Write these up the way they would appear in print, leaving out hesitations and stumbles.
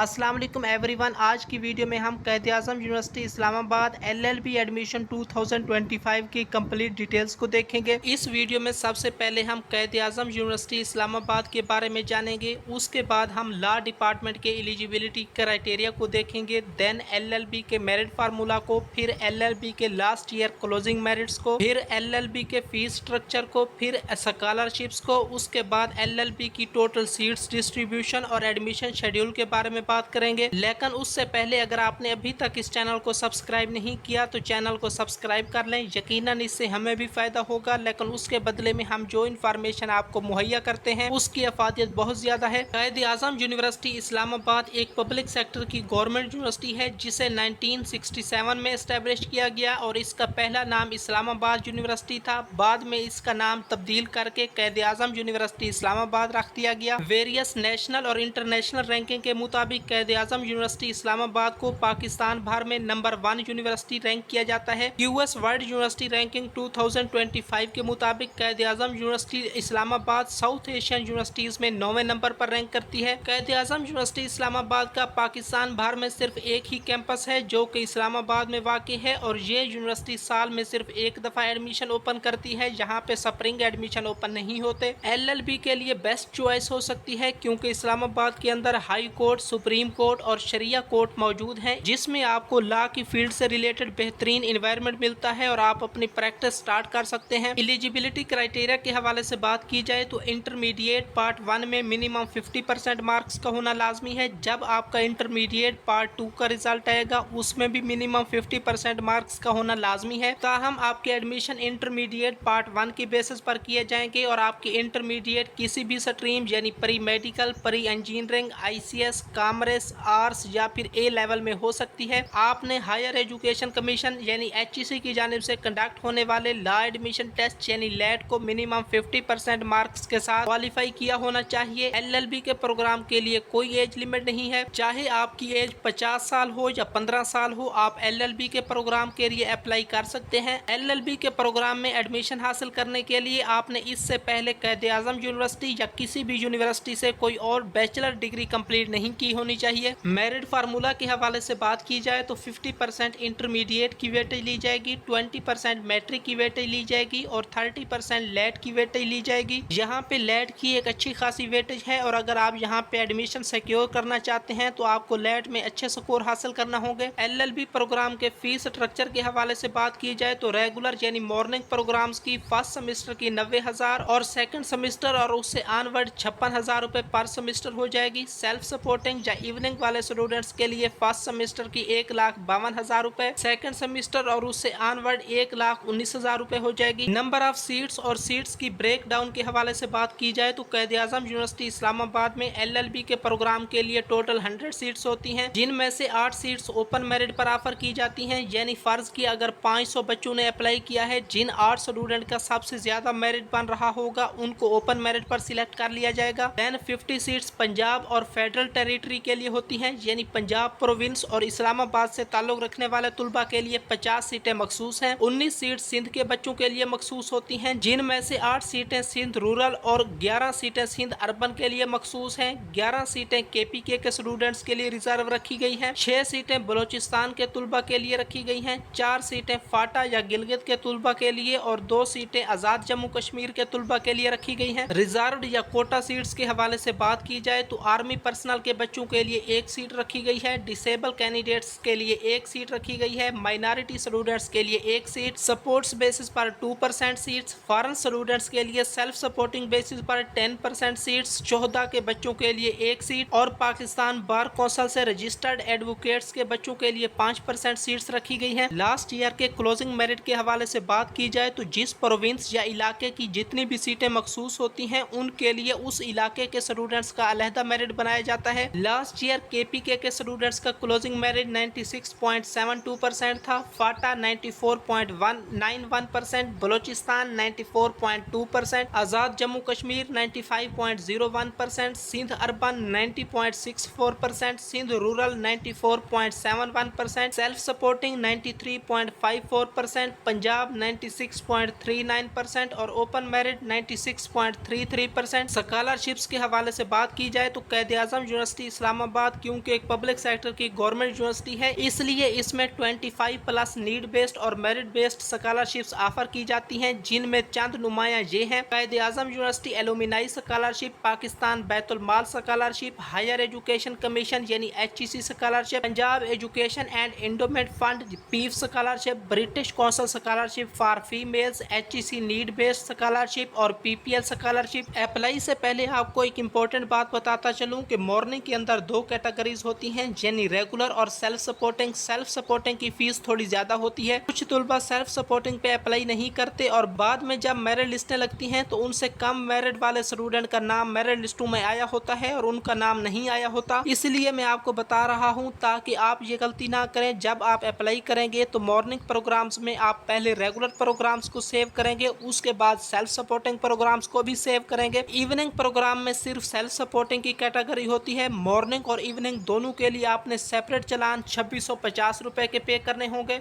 अस्सलाम वालेकुम एवरीवन। आज की वीडियो में हम Quaid-e-Azam university Islamabad LLB admission 2025 की कंप्लीट डिटेल्स को देखेंगे। इस वीडियो में सबसे पहले हम क़ायद-ए-आज़म यूनिवर्सिटी इस्लामाबाद के बारे में जानेंगे। उसके बाद हम लॉ डिपार्टमेंट के एलिजिबिलिटी क्राइटेरिया को देखेंगे, देन एलएलबी के मेरिट फार्मूला को, फिर एलएलबी के लास्ट ईयर क्लोजिंग मेरिट्स को, फिर एलएलबी के फीस स्ट्रक्चर को, फिर स्कॉलरशिप्स को। उसके बाद एलएलबी की टोटल सीट्स डिस्ट्रीब्यूशन और एडमिशन शेड्यूल के बारे में बात करेंगे। लेकिन उससे पहले अगर आपने अभी तक इस चैनल को सब्सक्राइब नहीं किया तो चैनल को सब्सक्राइब कर लें। यकीनन इससे हमें भी फायदा होगा, लेकिन उसके बदले में हम जो इन्फॉर्मेशन आपको मुहैया करते हैं उसकी अफादियत बहुत ज्यादा है। क़ायद-ए-आज़म यूनिवर्सिटी इस्लामाबाद एक पब्लिक सेक्टर की गवर्नमेंट यूनिवर्सिटी है जिसे 1967 में एस्टेब्लिश किया गया और इसका पहला नाम इस्लामाबाद यूनिवर्सिटी था। बाद में इसका नाम तब्दील करके क़ायद-ए-आज़म यूनिवर्सिटी इस्लामाबाद रख दिया गया। वेरियस नेशनल और इंटरनेशनल रैंकिंग के मुताबिक क़ायद-ए-आज़म यूनिवर्सिटी इस्लामाबाद को पाकिस्तान भर में नंबर 1 यूनिवर्सिटी रैंक किया जाता है। यूएस वर्ल्ड यूनिवर्सिटी रैंकिंग 2025 के मुताबिक Quaid-e-Azam university Islamabad south Asian universities में 9वें नंबर पर रैंक करती है। क़ायद-ए-आज़म यूनिवर्सिटी इस्लामाबाद का पाकिस्तान भर में सिर्फ एक ही कैंपस है जो कि इस्लामाबाद में वाक़ है और ये यूनिवर्सिटी साल में सिर्फ एक दफ़ा एडमिशन ओपन करती है। यहाँ पे स्प्रिंग एडमिशन ओपन नहीं होते। एलएलबी के लिए बेस्ट चॉइस हो सकती है क्योंकि इस्लामाबाद के अंदर हाई कोर्ट, सुप्रीम कोर्ट और शरिया कोर्ट मौजूद हैं, जिसमें आपको लॉ की फील्ड से रिलेटेड बेहतरीन इन्वायरमेंट मिलता है और आप अपनी प्रैक्टिस स्टार्ट कर सकते हैं। एलिजिबिलिटी क्राइटेरिया के हवाले से बात की जाए तो इंटरमीडिएट पार्ट 1 में मिनिमम 50% मार्क्स का होना लाजमी है। जब आपका इंटरमीडिएट पार्ट 2 का रिजल्ट आएगा उसमें भी मिनिमम 50% मार्क्स का होना लाजमी है। ताहम आपके एडमिशन इंटरमीडिएट पार्ट 1 की बेसिस पर किए जाएंगे और आपकी इंटरमीडिएट किसी भी स्ट्रीम यानी pre medical, pre engineering, ICS, commerce, arts या फिर ए लेवल में हो सकती है। आपने हायर एजुकेशन कमीशन यानी एचईसी की जानिब से कंडक्ट होने वाले लॉ एडमिशन टेस्ट यानी लेट को मिनिमम 50% मार्क्स के साथ क्वालिफाई किया होना चाहिए। एलएलबी के प्रोग्राम के लिए कोई एज लिमिट नहीं है, चाहे आपकी एज 50 साल हो या 15 साल हो, आप एलएलबी के प्रोग्राम के लिए अप्लाई कर सकते हैं। एलएलबी के प्रोग्राम में एडमिशन हासिल करने के लिए आपने इससे पहले क़ायद-ए-आज़म यूनिवर्सिटी या किसी भी यूनिवर्सिटी से कोई और बैचलर डिग्री कंप्लीट नहीं की होनी चाहिए। मेरिट फार्मूला के हवाले से बात की जाए तो 50% इंटरमीडिएट की वेटेज ली जाएगी, 20% मैट्रिक की वेटेज ली जाएगी और 30% लेट की वेटेज ली जाएगी। यहाँ पे लेट की एक अच्छी खासी वेटेज है और अगर आप यहाँ पे एडमिशन सिक्योर करना चाहते हैं तो आपको लेट में अच्छे स्कोर हासिल करना होंगे। एलएलबी प्रोग्राम के फीस स्ट्रक्चर के हवाले से बात की जाए तो रेगुलर यानी मॉर्निंग प्रोग्राम्स की फर्स्ट सेमेस्टर की 90,000 और सेकंड सेमेस्टर और उससे ऑनवर्ड 56,000 रुपए पर सेमेस्टर हो जाएगी। सेल्फ सपोर्टिंग या इवनिंग वाले स्टूडेंट्स के लिए फर्स्ट सेमेस्टर की 1,52,000 रुपए, सेकंड सेमेस्टर और उससे ऑनवर्ड 1,19,000 रुपए हो जाएगी। नंबर ऑफ सीट्स और सीट्स की ब्रेक डाउन के हवाले से बात की जाए तो क़ायद-ए-आज़म यूनिवर्सिटी इस्लामाबाद में एलएलबी के प्रोग्राम के लिए टोटल 100 सीट्स होती हैं, जिनमें से 8 सीट्स ओपन मेरिट पर ऑफर की जाती हैं। यानी फर्ज की अगर 500 बच्चों ने अप्लाई किया है, जिन 8 स्टूडेंट का सबसे ज्यादा मेरिट बन रहा होगा उनको ओपन मेरिट पर सिलेक्ट कर लिया जाएगा। देन 50 सीट्स पंजाब और फेडरल टेरिटरी के लिए होती हैं, यानी पंजाब प्रोविंस और इस्लामाबाद से ताल्लुक रखने वाले तुलबा के लिए 50 सीटें मखसूस हैं। 19 सीट सिंध के बच्चों के लिए मखसूस होती हैं, जिनमें से 8 सीटें सिंध रूरल और 11 सीटें सिंध अर्बन के लिए मखसूस हैं। 11 सीटें केपीके के स्टूडेंट्स के लिए रिजर्व रखी गई हैं। 6 सीटें बलोचिस्तान के तुलबा के लिए रखी गई हैं। 4 सीटें फाटा या गिलगित के तुलबा के लिए और 2 सीटें आजाद जम्मू कश्मीर के तुलबा के लिए रखी गई हैं। रिजर्व या कोटा सीट्स के हवाले से बात की जाए तो आर्मी पर्सनल के बच्चों के लिए 1 सीट रखी गई है, डिसेबल कैंडिडेट्स के लिए 1 सीट रखी गई है, माइनॉरिटी स्टूडेंट्स के लिए 1 सीट, सपोर्ट्स बेसिस पर 2% सीट्स, फॉरेन स्टूडेंट्स के लिए सेल्फ सपोर्टिंग बेसिस पर 10% सीट्स, शोहदा के बच्चों के लिए 1 सीट और पाकिस्तान बार कौंसिल से रजिस्टर्ड एडवोकेट्स के बच्चों के लिए 5% सीट्स रखी गई हैं। लास्ट ईयर के क्लोजिंग मेरिट के हवाले से बात की जाए तो जिस प्रोविंस या इलाके की जितनी भी सीटें मखसूस होती हैं उनके लिए उस इलाके के स्टूडेंट्स का अलहदा मेरिट बनाया जाता है। लास्ट ईयर केपीके के स्टूडेंट्स का क्लोजिंग मेरिट 96.72% था, FATA 94.91%, Balochistan 94.2%, Azad Jammu Kashmir 95.01%, Sindh urban 90.64%, Sindh rural 94.71%, self supporting 93.54%, Punjab 96.39% और ओपन मेरिट 96.33%। स्कॉलरशिप्स के हवाले से बात की जाए तो क़ायद-ए-आज़म यूनिवर्सिटी इस्लाम इस्लामाबाद क्योंकि एक पब्लिक सेक्टर की गवर्नमेंट यूनिवर्सिटी है, इसलिए इसमें 25+ नीड बेस्ड और मेरिट बेस्ड स्कॉलरशिप्स ऑफर की जाती हैं, जिनमें चंद नुमाया ये हैं: Quaid-e Azam university alumni scholarship, Pakistan Baitul Maal scholarship, higher education commission यानी HEC scholarship, Punjab education and endowment fund PEEF scholarship, British council scholarship for females, HEC need based scholarship और PPL स्कॉलरशिप। अप्लाई से पहले आपको एक इम्पोर्टेंट बात बताता चलूं कि मॉर्निंग के अंदर 2 कैटेगरीज होती हैं, यानी रेगुलर और सेल्फ सपोर्टिंग। सेल्फ सपोर्टिंग की फीस थोड़ी ज़्यादा होती है, कुछ तलबा सेल्फ सपोर्टिंग पे अप्लाई नहीं करते और बाद में जब मेरिट लिस्टें लगती हैं तो उनसे कम मेरिट वाले स्टूडेंट का नाम मेरिट लिस्टों में आया होता है और उनका नाम नहीं आया होता। इसलिए मैं आपको बता रहा हूं ताकि आप ये गलती ना करें। जब आप अप्लाई करेंगे तो मॉर्निंग प्रोग्राम्स में आप पहले रेगुलर प्रोग्राम्स को सेव करेंगे, उसके बाद सेल्फ सपोर्टिंग प्रोग्राम्स को भी सेव करेंगे। इवनिंग प्रोग्राम में सिर्फ सेल्फ सपोर्टिंग की कैटेगरी होती है। मॉर्निंग और इवनिंग दोनों के लिए आपने सेपरेट चालान 2650 रुपये के पे करने होंगे।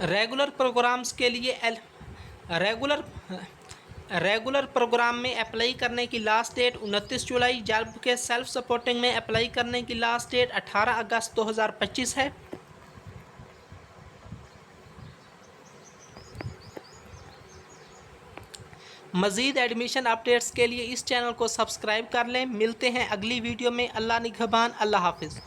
रेगुलर प्रोग्राम्स के लिए रेगुलर प्रोग्राम में अप्लाई करने की लास्ट डेट 29 जुलाई, जबकि सेल्फ सपोर्टिंग में अप्लाई करने की लास्ट डेट 18 अगस्त 2025 है। मज़ीद एडमिशन अपडेट्स के लिए इस चैनल को सब्सक्राइब कर लें। मिलते हैं अगली वीडियो में। अल्लाह निगहबान। अल्लाह हाफिज़।